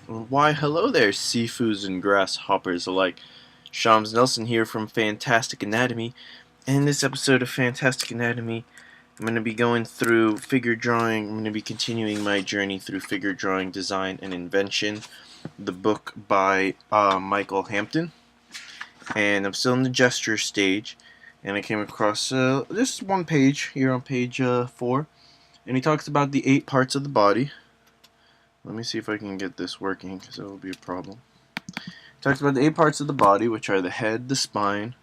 Why, hello there, seafoods and grasshoppers alike. Shams Nelson here from Fantastic Anatomy. In this episode of Fantastic Anatomy, I'm going to be going through figure drawing. I'm going to be continuing my journey through figure drawing, design, and invention. The book by Michael Hampton. And I'm still in the gesture stage. And I came across this one page here on page 4. And he talks about the 8 parts of the body. Let me see if I can get this working, because that will be a problem. Talks about the 8 parts of the body, which are the head, the spine,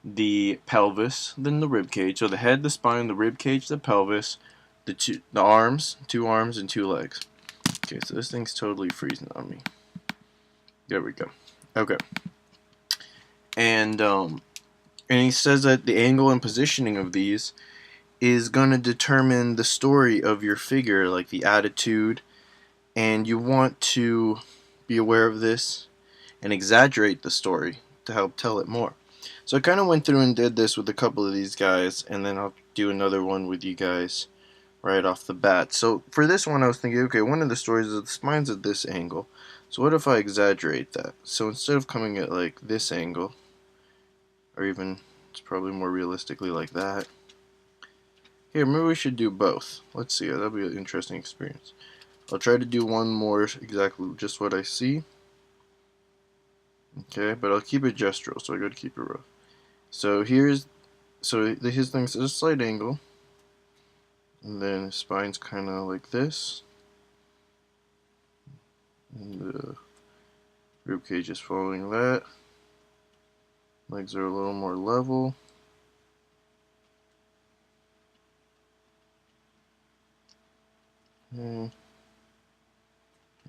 the pelvis, then the rib cage. So the head, the spine, the rib cage, the pelvis, the arms, 2 arms, and 2 legs. Okay, so this thing's totally freezing on me. There we go. Okay. And he says that the angle and positioning of these is going to determine the story of your figure, like the attitude, and you want to be aware of this and exaggerate the story to help tell it more. So I kind of went through and did this with a couple of these guys, and then I'll do another one with you guys right off the bat. So for this one I was thinking, okay, one of the stories is the spine's at this angle. So what if I exaggerate that? So instead of coming at like this angle, or even it's probably more realistically like that. Here, maybe we should do both. Let's see, that'll be an interesting experience. I'll try to do one more exactly just what I see. Okay, but I'll keep it gestural, so I gotta keep it rough. So his thing's at a slight angle, and then his spine's kind of like this, and the rib cage is following that. Legs are a little more level. Okay.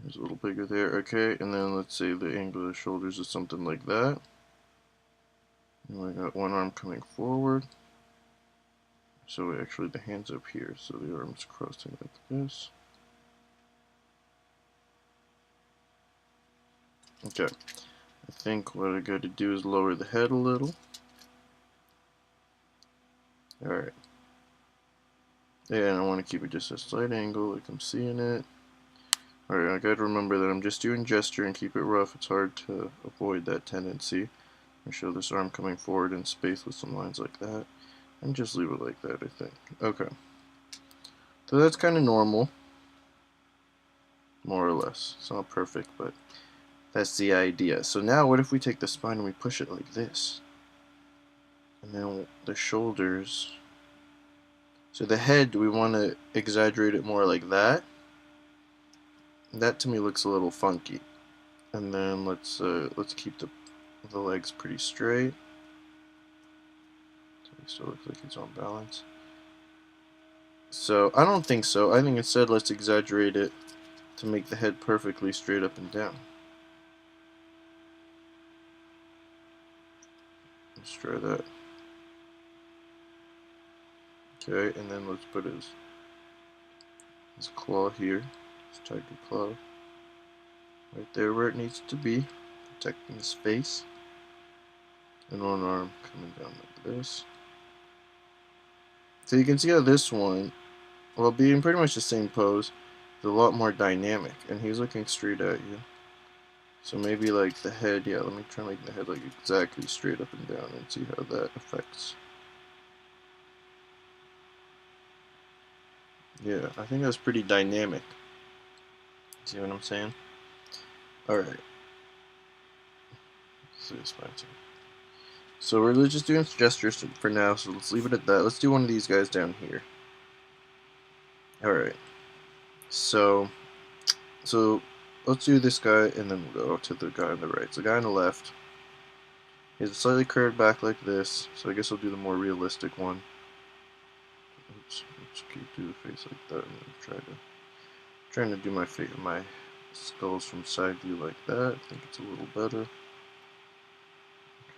It's a little bigger there, okay, and then let's say the angle of the shoulders is something like that. And I got one arm coming forward. So actually the hand's up here, so the arm's crossing like this. Okay, I think what I gotta do is lower the head a little. Alright. And I want to keep it just a slight angle, like I'm seeing it. Alright, I gotta remember that I'm just doing gesture and keep it rough. It's hard to avoid that tendency. I show this arm coming forward in space with some lines like that. And just leave it like that, I think. Okay. So that's kind of normal. More or less. It's not perfect, but that's the idea. So now what if we take the spine and we push it like this? And then the shoulders. So the head, we want to exaggerate it more like that. That to me looks a little funky. And then let's keep the legs pretty straight. So he still looks like he's on balance. So I don't think so. I think instead let's exaggerate it to make the head perfectly straight up and down. Let's try that. Okay, and then let's put his claw here, his tiger claw, right there where it needs to be, protecting his face. And one arm coming down like this. So you can see how this one, while being pretty much the same pose, is a lot more dynamic, and he's looking straight at you. So maybe like the head, yeah, let me try making the head like exactly straight up and down and see how that affects. Yeah, I think that's pretty dynamic. See what I'm saying? Alright. So we're just doing gestures for now, so let's leave it at that. Let's do one of these guys down here. Alright. So let's do this guy, and then we'll go to the guy on the right. So the guy on the left, he's slightly curved back like this, so I guess I'll do the more realistic one. Oops, let's do the face like that, and then trying to do my skulls from side view like that. I think it's a little better.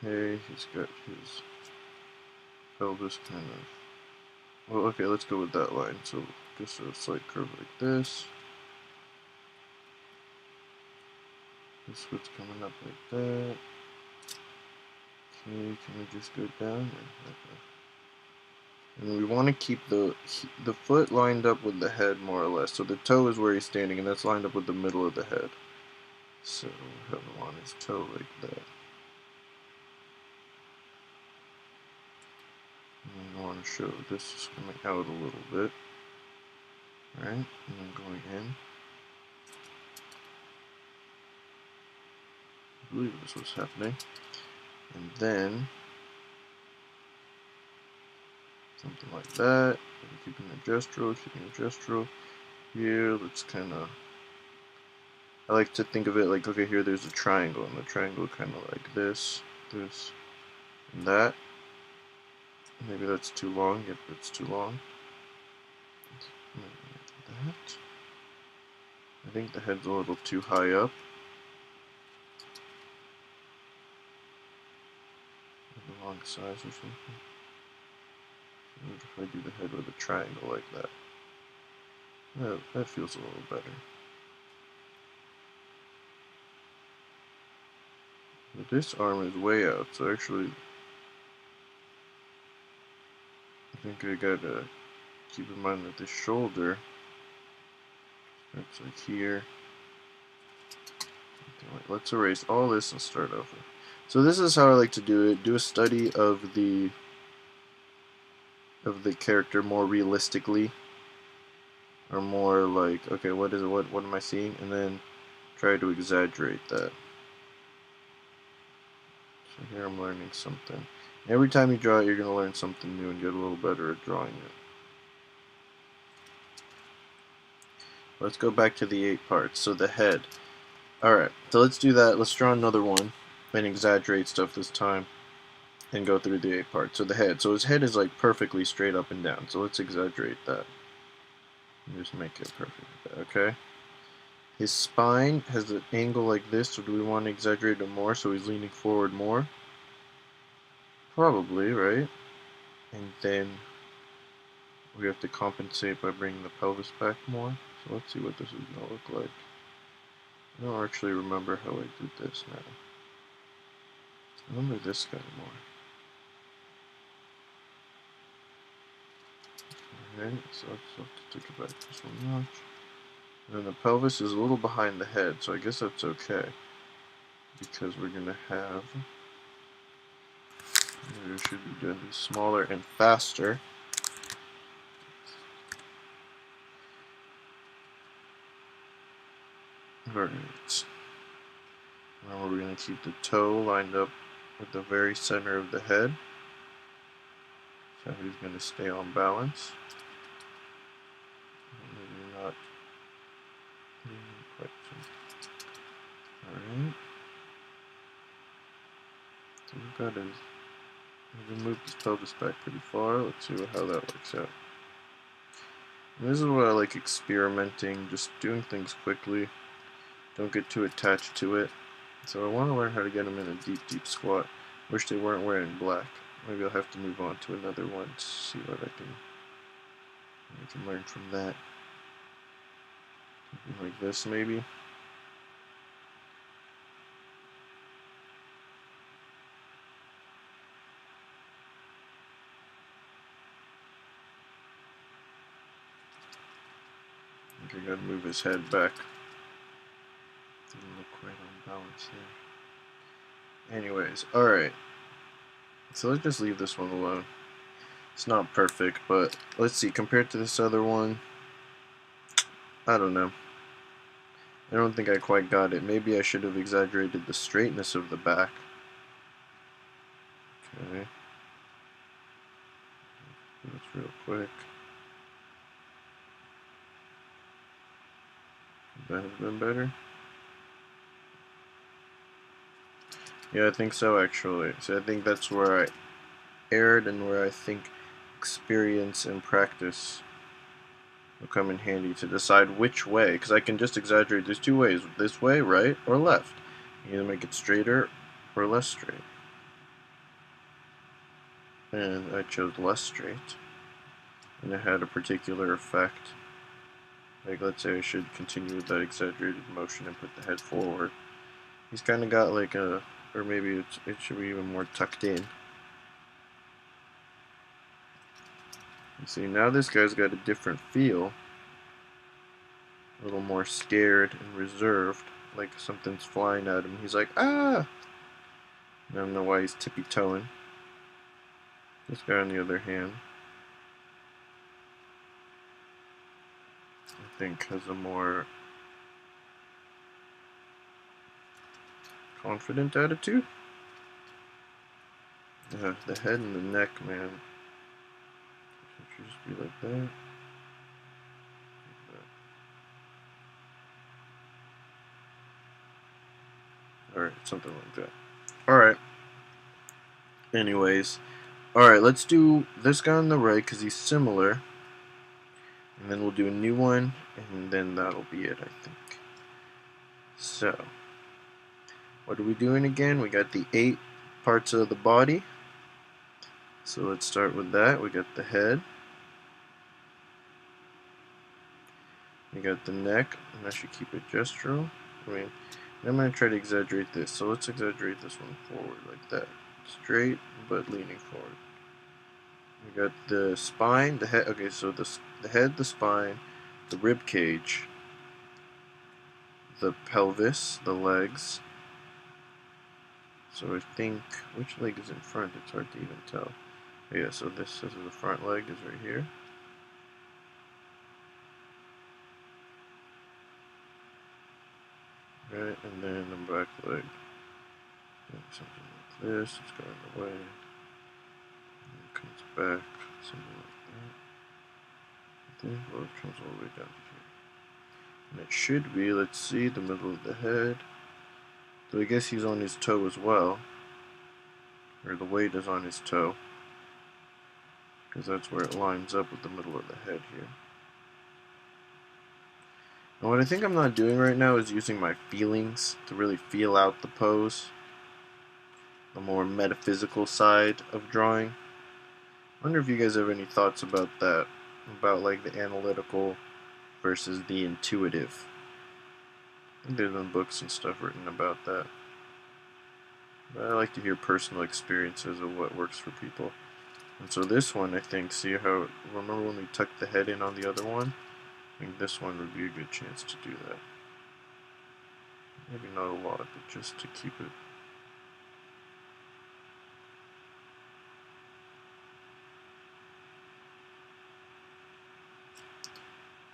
Okay, he's got his pelvis kind of. Well, okay, let's go with that line. So just a slight curve like this. This foot's coming up like that. Okay, can we just go down? Okay. And we want to keep the foot lined up with the head more or less. So the toe is where he's standing, and that's lined up with the middle of the head. So we'll have him on his toe like that. And I want to show this is coming out a little bit. Right? And then going in. I believe this was happening. And then something like that. Keeping the gestural. Here, let's kind of. I like to think of it like, okay, here there's a triangle, and the triangle kind of like this, and that. Maybe that's too long. Yep, that's too long. Like that. I think the head's a little too high up. The wrong size or something. What if I do the head with a triangle like that? That feels a little better. But this arm is way out, so actually, I think I gotta keep in mind that this shoulder, that's like here. Okay, let's erase all this and start over. So this is how I like to do it. Do a study of the character more realistically, or more like, okay, what is it? What am I seeing? And then try to exaggerate that. So here I'm learning something. Every time you draw it, you're going to learn something new and get a little better at drawing it. Let's go back to the 8 parts. So the head. Alright, so let's do that. Let's draw another one and exaggerate stuff this time and go through the 8 parts. So the head. So his head is like perfectly straight up and down. So let's exaggerate that. And just make it perfect. Okay? His spine has an angle like this, so do we want to exaggerate it more so he's leaning forward more? Probably, right? And then we have to compensate by bringing the pelvis back more. So let's see what this is going to look like. I don't actually remember how I did this now. I remember this guy more. Alright, so let's have to take it back just one notch. And then the pelvis is a little behind the head, so I guess that's okay. Because we're going to have... we should be doing these smaller and faster. Alright. Now we're going to keep the toe lined up with the very center of the head. So he's going to stay on balance. Maybe not quite so. Alright. So we've got his... we've moved his pelvis back pretty far. Let's see how that works out. And this is what I like experimenting, just doing things quickly. Don't get too attached to it. So I want to learn how to get them in a deep squat. Wish they weren't wearing black. Maybe I'll have to move on to another one to see what I can learn from that. Something like this, maybe. I think I gotta move his head back. Didn't look quite on balance there. Anyways, alright. So let's just leave this one alone. It's not perfect, but let's see. Compared to this other one, I don't know. I don't think I quite got it. Maybe I should have exaggerated the straightness of the back. Okay. Do this real quick. Would that have been better? Yeah, I think so, actually. So I think that's where I erred and where I think experience and practice will come in handy to decide which way, because I can just exaggerate. There's two ways: this way, right, or left. You either make it straighter or less straight. And I chose less straight, and it had a particular effect. Like, let's say I should continue with that exaggerated motion and put the head forward. He's kind of got like a, or maybe it should be even more tucked in. You see, now this guy's got a different feel. A little more scared and reserved. like something's flying at him. He's like, ah! I don't know why he's tippy-toeing. This guy, on the other hand, I think has a more confident attitude. The head and the neck, man. It should just be like that. Alright, something like that. Alright. Anyways. Alright, let's do this guy on the right because he's similar. And then we'll do a new one. And then that'll be it, I think. So. What are we doing again? We got the 8 parts of the body. So let's start with that. We got the head. We got the neck. And I should keep it gestural. I'm going to try to exaggerate this. So let's exaggerate this one forward like that. Straight, but leaning forward. We got the spine, the head. Okay, so the head, the spine, the rib cage, the pelvis, the legs. So I think, which leg is in front? It's hard to even tell. Yeah, so this is the front leg is right here. Right, and then the back leg. Something like this. It's going away. And it comes back. Something like that. Well, it comes all the way down to here. And it should be, let's see, the middle of the head. So I guess he's on his toe as well. Or the weight is on his toe. Because that's where it lines up with the middle of the head here. And what I think I'm not doing right now is using my feelings to really feel out the pose. The more metaphysical side of drawing. I wonder if you guys have any thoughts about that. About like the analytical versus the intuitive. I think there's been books and stuff written about that. But I like to hear personal experiences of what works for people. And so this one, I think, see how, remember when we tucked the head in on the other one? I think this one would be a good chance to do that. Maybe not a lot, but just to keep it.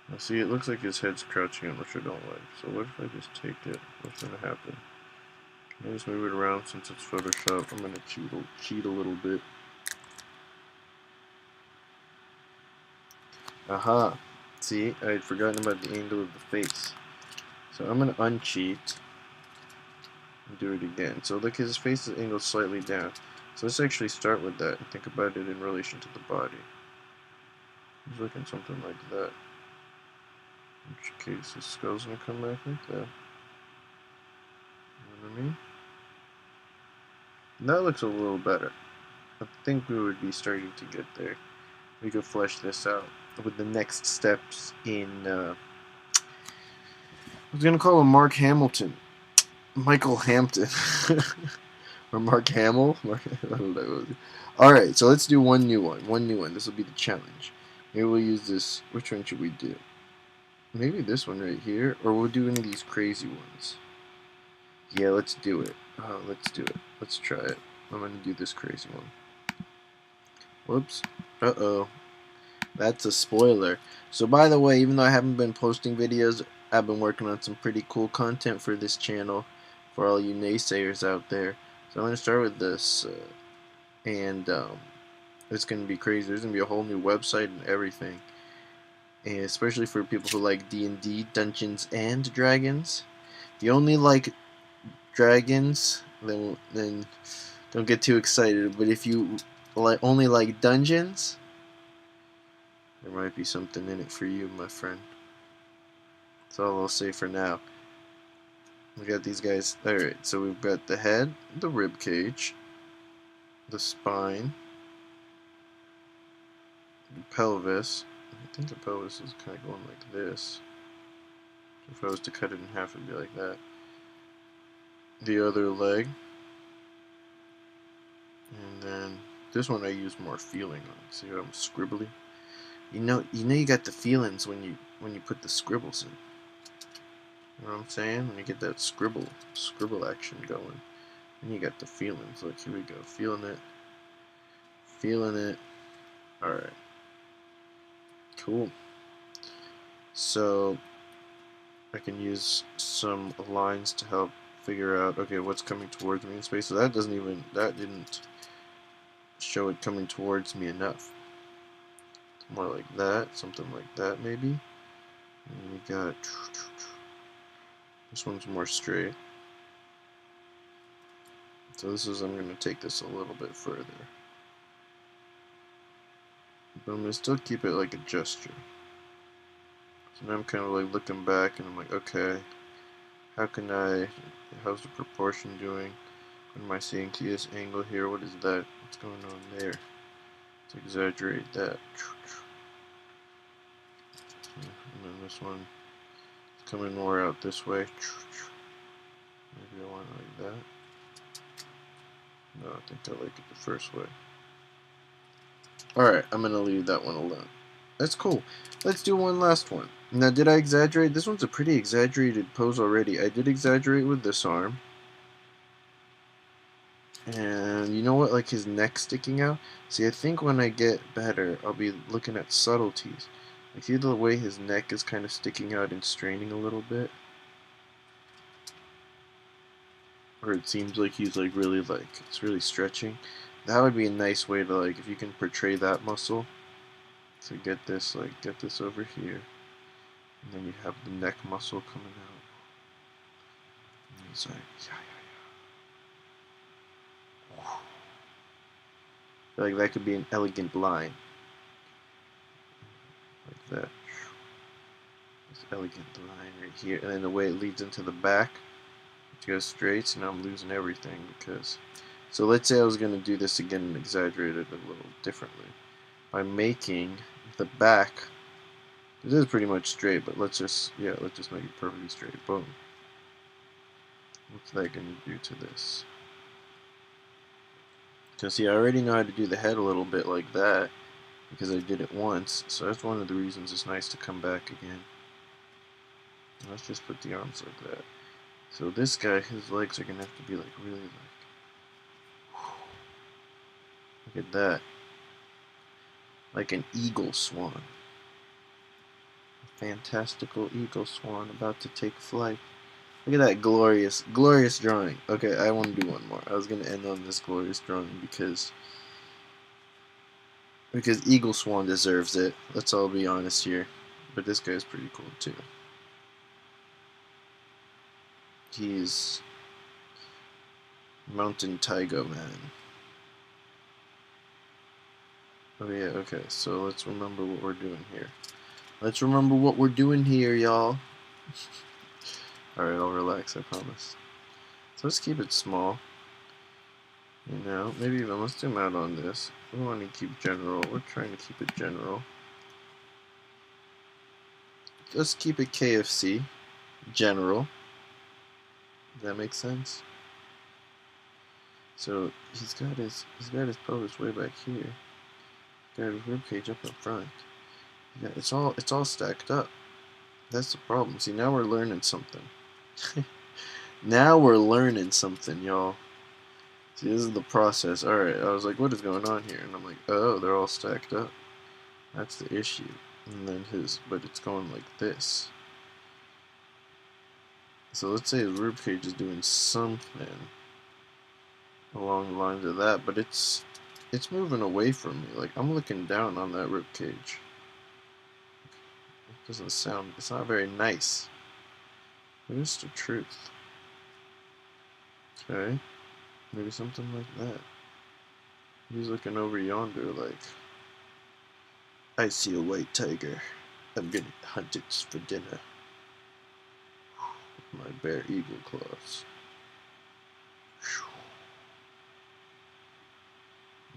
Now see, it looks like his head's crouching in, which I don't like. So what if I just take it? What's going to happen? Can I just move it around since it's Photoshop? I'm going to cheat a little bit. Aha! See, I had forgotten about the angle of the face. So I'm going to uncheat and do it again. So look, his face is angled slightly down. So let's actually start with that and think about it in relation to the body. He's looking something like that. In which case his skull's going to come back like that. You know what I mean? And that looks a little better. I think we would be starting to get there. We could flesh this out with the next steps in, I was going to call him Mark Hamilton. Michael Hampton. Or Mark Hamill? I don't know. Alright, so let's do one new one. This will be the challenge. Maybe we'll use this. Which one should we do? Maybe this one right here. Or we'll do any of these crazy ones. Yeah, let's do it. Let's do it. Let's try it. I'm going to do this crazy one. Whoops. Uh-oh. That's a spoiler. So by the way, even though I haven't been posting videos, I've been working on some pretty cool content for this channel. For all you naysayers out there. So I'm going to start with this. And it's going to be crazy. There's going to be a whole new website and everything. And especially for people who like D&D, Dungeons and Dragons. If you only like dragons, then don't get too excited. But if you only like dungeons, there might be something in it for you, my friend. That's all I'll say for now. We got these guys. Alright, so we've got the head, the rib cage, the spine, the pelvis. I think the pelvis is kind of going like this. If I was to cut it in half, it'd be like that. The other leg. And then this one I use more feeling on. See how I'm scribbly? You know you got the feelings when you put the scribbles in. You know what I'm saying? When you get that scribble action going. And you got the feelings. Look, here we go. Feeling it. Feeling it. Alright. Cool. So, I can use some lines to help figure out, okay, what's coming towards me in space. So that didn't show it coming towards me enough. More like that, something like that maybe. And we got, this one's more straight. So I'm going to take this a little bit further. But I'm going to still keep it like a gesture. So now I'm kind of like looking back and I'm like, okay, how's the proportion doing? What am I seeing? See this angle here? What is that? What's going on there? Let's exaggerate that. And then this one is coming more out this way. Maybe I want it like that. No, I think I like it the first way. Alright, I'm going to leave that one alone. That's cool. Let's do one last one. Now, did I exaggerate? This one's a pretty exaggerated pose already. I did exaggerate with this arm. And you know what? Like his neck sticking out? See, I think when I get better, I'll be looking at subtleties. Like, see the way his neck is kind of sticking out and straining a little bit? Or it seems like he's like really it's really stretching. That would be a nice way to if you can portray that muscle. So get this over here. And then you have the neck muscle coming out. And he's like, yeah. I feel like that could be an elegant line. Like that. This elegant line right here. And then the way it leads into the back, it goes straight. So now I'm losing everything because... So let's say I was going to do this again and exaggerate it a little differently. By making the back... This is pretty much straight, but let's just make it perfectly straight. Boom. What's that going to do to this? Because see, I already know how to do the head a little bit like that because I did it once. So that's one of the reasons it's nice to come back again. Let's just put the arms like that. So this guy, his legs are going to have to be really look at that. Like an eagle swan. A fantastical eagle swan about to take flight. Look at that glorious drawing. Okay, I want to do one more. I was going to end on this glorious drawing because Eagle Swan deserves it. Let's all be honest here. But this guy's pretty cool too. He's Mountain Taiga Man. Oh yeah, okay, so let's remember what we're doing here. Y'all. Alright, I'll relax, I promise. So let's keep it small. You know, maybe even let's zoom out on this. We want to keep general. We're trying to keep it general. Let's keep it KFC. General. Does that make sense? So he's got his pelvis way back here. He's got his ribcage up in front. Yeah, it's all stacked up. That's the problem. See, now we're learning something. Now we're learning something, y'all. See, this is the process. Alright, I was like, what is going on here? And I'm like, oh, they're all stacked up. That's the issue. And then but it's going like this. So let's say his ribcage is doing something along the lines of that, but it's moving away from me. Like, I'm looking down on that ribcage. It doesn't sound, it's not very nice. But it's the truth. Okay. Maybe something like that. He's looking over yonder like, I see a white tiger. I'm gonna hunt it for dinner. With my bare eagle claws.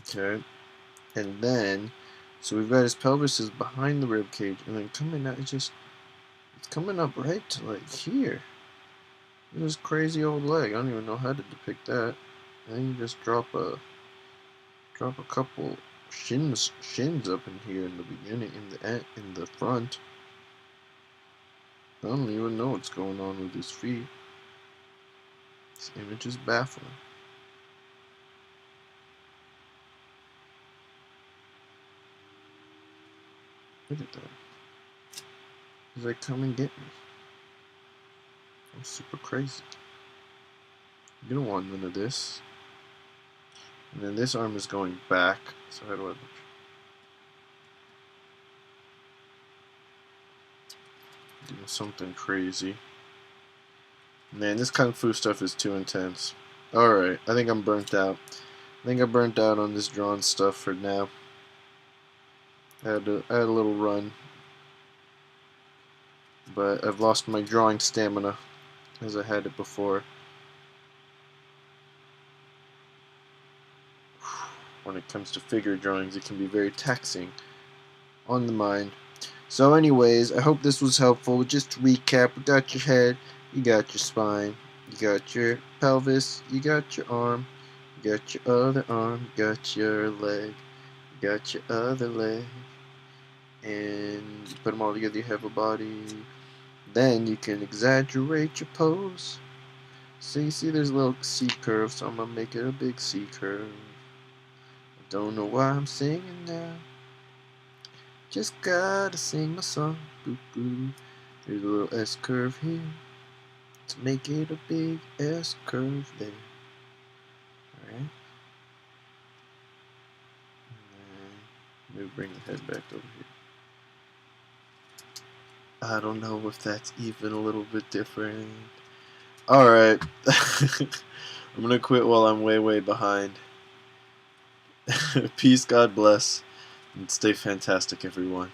Okay. And then, so we've got his pelvis is behind the rib cage, and then coming out, it's coming up right to like here. This crazy old leg. I don't even know how to depict that. And then you just drop a couple shins up in here in the beginning, in the front. I don't even know what's going on with his feet. This image is baffling. Look at that. He's like, come and get me. I'm super crazy. You don't want none of this. And then this arm is going back. So how do I do something crazy? Man, this Kung Fu stuff is too intense. Alright, I think I'm burnt out. I think I burnt out on this drawn stuff for now. I had a little run. But I've lost my drawing stamina as I had it before. When it comes to figure drawings, it can be very taxing on the mind. So anyways, I hope this was helpful. Just to recap, you got your head, you got your spine, you got your pelvis, you got your arm, you got your other arm, you got your leg, you got your other leg, and you put them all together, you have a body. Then you can exaggerate your pose. So you see there's a little C curve, so I'm going to make it a big C curve. I don't know why I'm singing now. Just gotta sing my song. Boo boo. There's a little S curve here to make it a big S curve there. Alright. Let me bring the head back over here. I don't know if that's even a little bit different. Alright. I'm gonna quit while I'm way behind. Peace, God bless, and stay fantastic, everyone.